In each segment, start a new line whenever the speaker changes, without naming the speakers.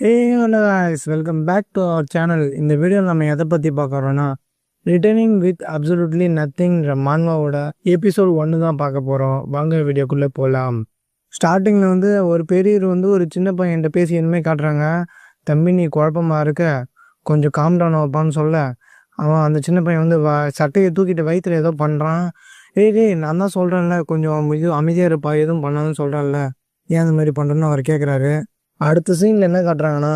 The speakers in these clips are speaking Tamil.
Hey hello guys, welcome back to our channel. இந்த வீடியோவில் நம்ம எதை பற்றி பார்க்குறோன்னா ரிட்டர்னிங் வித் அப்சல்யூட்லி நத்திங்ற மான்வாவோட எபிசோட் 1 தான் பார்க்க போகிறோம். வாங்க வீடியோக்குள்ளே போகலாம். ஸ்டார்டிங்கில் ஒரு பெரியவர் ஒரு சின்ன பையன்கிட்ட பேசி இனிமேல் காட்டுறாங்க. தம்பி நீ குழப்பமாக இருக்க, கொஞ்சம் காம் டவுன் வைப்பான்னு சொல்ல, அவன் அந்த சின்ன பையன் சட்டையை தூக்கிட்டு வயிற்றுல ஏதோ பண்ணுறான். டேய் நான் தான் சொல்கிறேன்ல, கொஞ்சம் இது அமைதியாக இருப்பா, எதுவும் பண்ணாதுன்னு சொல்கிறேன்ல, ஏன் அந்த மாதிரி பண்ணுறேன்னு அவர் கேட்குறாரு. அடுத்த சீனில் என்ன காட்டுறாங்கன்னா,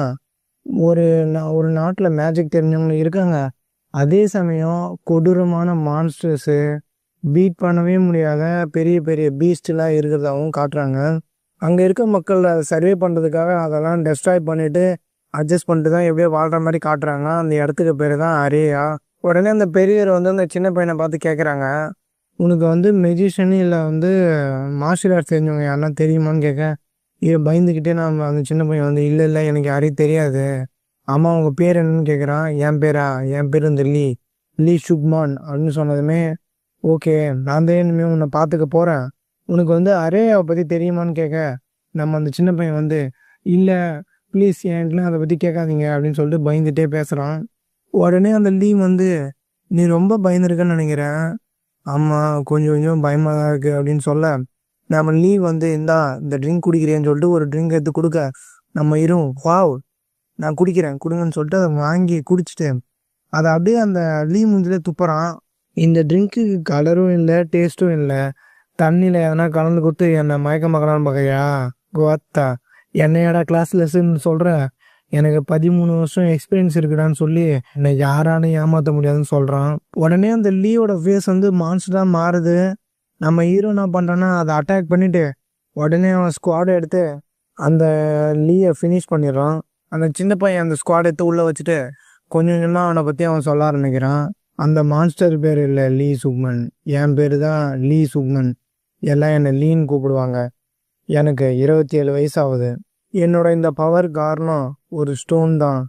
ஒரு ஒரு நாட்டில் மேஜிக் தெரிஞ்சவங்க இருக்காங்க. அதே சமயம் கொடூரமான மான்ஸ்டர்ஸு, பீட் பண்ணவே முடியாத பெரிய பெரிய பீஸ்ட்லாம் இருக்கிறதாகவும் காட்டுறாங்க. அங்கே இருக்க மக்கள் அதை சர்வே பண்ணுறதுக்காக அதெல்லாம் டெஸ்ட்ராய் பண்ணிவிட்டு அட்ஜஸ்ட் பண்ணிட்டு தான் எப்படியோ வாழ்கிற மாதிரி காட்டுறாங்க. அந்த இடத்துக்கு பேர் தான் அரேயா. உடனே அந்த பெரியவர் அந்த சின்ன பையனை பார்த்து கேட்குறாங்க, உனக்கு மெஜிஷியன் இல்லை மார்ஷியல் ஆர்ட்ஸ் தெரிஞ்சவங்க யாருன்னா தெரியுமான்னு கேட்க, இதை பயந்துக்கிட்டே நான் அந்த சின்ன பையன் இல்லை எனக்கு யாரையும் தெரியாது. அம்மா உங்கள் பேர் என்னன்னு கேட்குறான். என் பேர் லீ சுக்மான் அப்படின்னு சொன்னதுமே, ஓகே நான் தான் இனிமேல் உன்னை பார்த்துக்க போகிறேன், உனக்கு அரேயாவை பற்றி தெரியுமான்னு கேட்க, நம்ம அந்த சின்ன பையன் இல்லை ப்ளீஸ் என்கிட்ட அதை பற்றி கேட்காதீங்க அப்படின்னு சொல்லிட்டு பயந்துகிட்டே பேசுகிறான். உடனே அந்த லீ நீ ரொம்ப பயந்துருக்கன்னு நினைக்கிறேன், ஆமாம் கொஞ்சம் கொஞ்சம் பயமாக தான் இருக்குது அப்படின்னு சொல்ல, நம்ம லீ இந்த ட்ரிங்க் குடிக்கிறேன்னு சொல்லிட்டு ஒரு ட்ரிங்க் எடுத்து கொடுக்க, நம்ம வாவ் நான் குடிக்கிறேன் கொடுங்கன்னு சொல்லிட்டு அதை வாங்கி குடிச்சிட்டு அதை அப்படியே அந்த லீ மூஞ்சிலே துப்புறான். இந்த ட்ரிங்க்கு கலரும் இல்லை டேஸ்ட்டும் இல்லை, தண்ணியில் எதனா கலந்து கொடுத்து என்னை மயக்க மக்கலான்னு பார்க்கையா கோத்தா, என்னையாடா கிளாஸ் லெசன்னு சொல்கிற, எனக்கு 13 வருஷம் எக்ஸ்பீரியன்ஸ் இருக்குடான்னு சொல்லி என்னை யாராலும் ஏமாற்ற முடியாதுன்னு சொல்கிறான். உடனே அந்த லீயோட ஃபேஸ் மான்ஸ்டராக மாறுது. நம்ம ஹீரோ என்ன பண்ணுறான்னா அதை அட்டாக் பண்ணிவிட்டு உடனே அவன் ஸ்குவாடை எடுத்து அந்த லீயை ஃபினிஷ் பண்ணிடுறான். அந்த சின்ன பையன் அந்த ஸ்குவாட் எடுத்து உள்ளே வச்சுட்டு கொஞ்சம் கொஞ்சமாக அவனை பற்றி அவன் சொல்ல ஆரம்பிக்கிறான். அந்த மான்ஸ்டர் பேர் இல்லை லீ சுக்மன், என் பேர் தான் லீ சுக்மன், எல்லாம் என்னை லீன்னு கூப்பிடுவாங்க, எனக்கு 27 வயசு ஆகுது, என்னோட இந்த பவர் காரணம் ஒரு ஸ்டோன் தான்.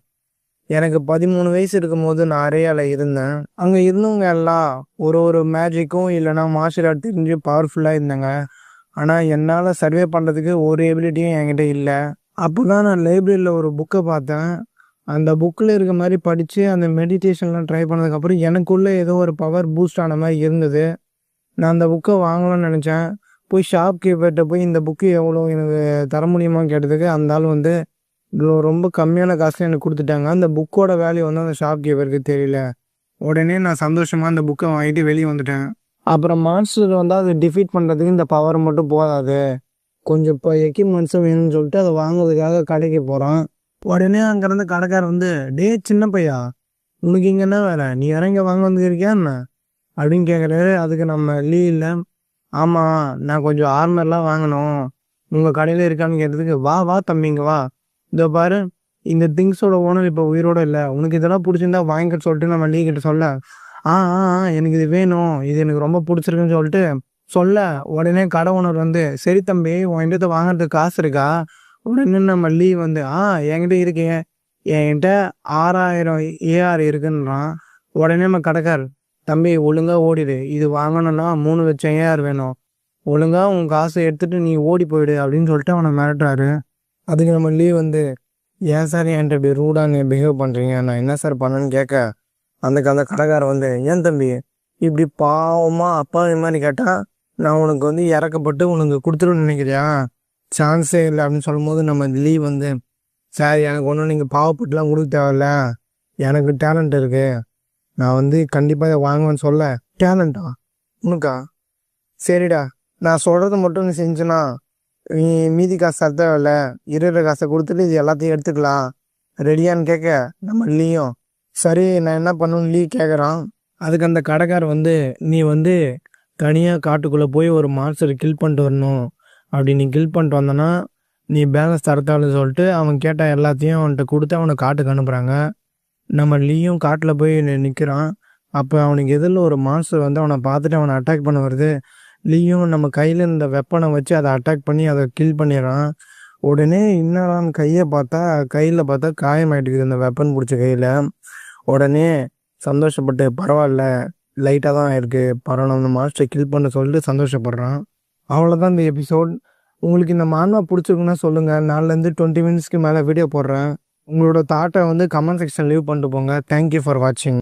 எனக்கு 13 வயசு இருக்கும்போது நான் அரேயாவில் இருந்தேன். அங்கே இருந்தவங்க எல்லாம் ஒரு மேஜிக்கும் இல்லைனா மார்ஷியல் ஆர்ட் தெரிஞ்சு பவர்ஃபுல்லாக இருந்தாங்க. ஆனால் என்னால் சர்வே பண்ணுறதுக்கு ஒரு எபிலிட்டியும் என்கிட்ட இல்லை. அப்போ தான் நான் லைப்ரரியில் ஒரு புக்கை பார்த்தேன். அந்த புக்கில் இருக்க மாதிரி படித்து அந்த மெடிடேஷன்லாம் ட்ரை பண்ணதுக்கப்புறம் எனக்குள்ளே ஏதோ ஒரு பவர் பூஸ்ட் ஆன மாதிரி இருந்தது. நான் அந்த புக்கை வாங்கலாம்னு நினச்சேன். போய் ஷாப் கீப்பர்கிட்ட போய் இந்த புக்கு எவ்வளோ எனக்கு தர முடியுமான்னு கேட்டதுக்கு அந்த ஆள் இவ்வளோ ரொம்ப கம்மியான காசில் எனக்கு கொடுத்துட்டாங்க. அந்த புக்கோட வேல்யூ அந்த ஷாப் கீப்பருக்கு தெரியல. உடனே நான் சந்தோஷமாக அந்த புக்கை வாங்கிட்டு வெளியே வந்துட்டேன். அப்புறம் மான்ஸ்டர் அதை டிஃபீட் பண்ணுறதுக்கு இந்த பவர் மட்டும் போதாது, கொஞ்சம் இப்போ எக்யூப்மெண்ட்ஸும் வேணும்னு சொல்லிட்டு அதை வாங்குறதுக்காக கடைக்கு போகிறான். உடனே அங்கேருந்து கடைக்காரர் டே சின்ன பையா உனக்கு இங்கே என்ன வேலை, நீ இறங்க வாங்க வந்துருக்கியா என்ன அப்படின்னு கேட்குறாரு. அதுக்கு நம்ம லீ இல்லை, ஆமாம் நான் கொஞ்சம் ஆர்மர்லாம் வாங்கணும், உங்கள் கடையில் இருக்கான்னு கேட்டதுக்கு, வா தம்பிங்க வா, இதோ பாரு இந்த திங்ஸோட ஓனர் இப்போ உயிரோடு இல்லை, உனக்கு இதெல்லாம் பிடிச்சிருந்தா வாங்கிக்க சொல்லிட்டு நம்ம லீ கிட்ட சொல்ல, ஆ எனக்கு இது வேணும், இது எனக்கு ரொம்ப பிடிச்சிருக்குன்னு சொல்லிட்டு சொல்ல, உடனே கடை ஓனர் சரி தம்பி உன்கிட்ட வாங்குறதுக்கு காசு இருக்கா, உடனே நம்ம லீ என்கிட்ட இருக்கேன், என்கிட்ட 6000 AR இருக்குன்றான். உடனே நம்ம கடைக்கார், தம்பி ஒழுங்காக ஓடிடு, இது வாங்கணும்னா 3 லட்சம் AR வேணும், ஒழுங்காக உன் காசை எடுத்துகிட்டு நீ ஓடி போயிடு அப்படின்னு சொல்லிட்டு அவனை மிரட்டுறாரு. அதுக்கு நம்ம லீ ஏன் சார் என்கிட்ட இப்படி ரூடாக பிஹேவ் பண்ணுறீங்க, நான் என்ன சார் பண்ணேன்னு கேட்க, அந்த கடைக்காரர் ஏன் தம்பி இப்படி பாவமாக அப்பாவி மாதிரி கேட்டால் நான் உனக்கு இறக்கப்பட்டு உனக்கு கொடுத்துருன்னு நினைக்கிறியா, சான்ஸே இல்லை அப்படின்னு சொல்லும்போது நம்ம லீ சார் எனக்கு ஒன்றும் நீங்கள் பாவப்பட்டுலாம் கொடுக்க தேவையில்ல, எனக்கு டேலண்ட் இருக்குது, நான் கண்டிப்பாக இதை வாங்குவேன்னு சொல்ல, டேலண்டா உனக்கா, சரிடா நான் சொல்கிறது மட்டும் நீ செஞ்சுனா நீ மீதி காசு தர தேவையில்ல, இருக்கிற காசை கொடுத்துட்டு இது எல்லாத்தையும் எடுத்துக்கலாம், ரெடியான்னு கேட்க, நம்ம லீயும் சரி நான் என்ன பண்ணணும்னு லீ கேட்குறான். அதுக்கு அந்த கடைக்கார் நீ தனியாக காட்டுக்குள்ளே போய் ஒரு மான்ஸ்டரை கில் பண்ணிட்டு வரணும், அப்படி நீ கில் பண்ணிட்டு வந்தனா நீ பேலன்ஸ் தரத்தாள்னு சொல்லிட்டு அவன் கேட்ட எல்லாத்தையும் அவன்கிட்ட கொடுத்து அவனை காட்டுக்கு அனுப்புகிறாங்க. நம்ம லீயும் காட்டில் போய் நிற்கிறான். அப்போ அவனுக்கு எதிரில் ஒரு மான்ஸ்டர் அவனை பார்த்துட்டு அவனை அட்டாக் பண்ண வருது. லீயும் நம்ம கையில் இந்த வெப்பனை வச்சு அதை அட்டாக் பண்ணி அதை கில் பண்ணிடுறான். உடனே என்னடான்னு கையில் பார்த்தா காயமாயிட்டுக்குது இந்த வெப்பன் பிடிச்ச கையில். உடனே சந்தோஷப்பட்டு பரவாயில்ல லைட்டாக தான் இருக்குது, பரவாயில்ல அந்த மாஸ்டரை கில் பண்ண சொல்லிட்டு சந்தோஷப்படுறான். அவ்வளோதான் இந்த எபிசோட். உங்களுக்கு இந்த மான்வா பிடிச்சிருக்குன்னா சொல்லுங்கள், நாலுலேருந்து 20 மினிட்ஸ்க்கு மேலே வீடியோ போடுறேன். உங்களோட தாட்டை வந்து கமெண்ட் செக்ஷன் லீவ் பண்ணிட்டு போங்க. தேங்க்யூ ஃபார் வாட்சிங்.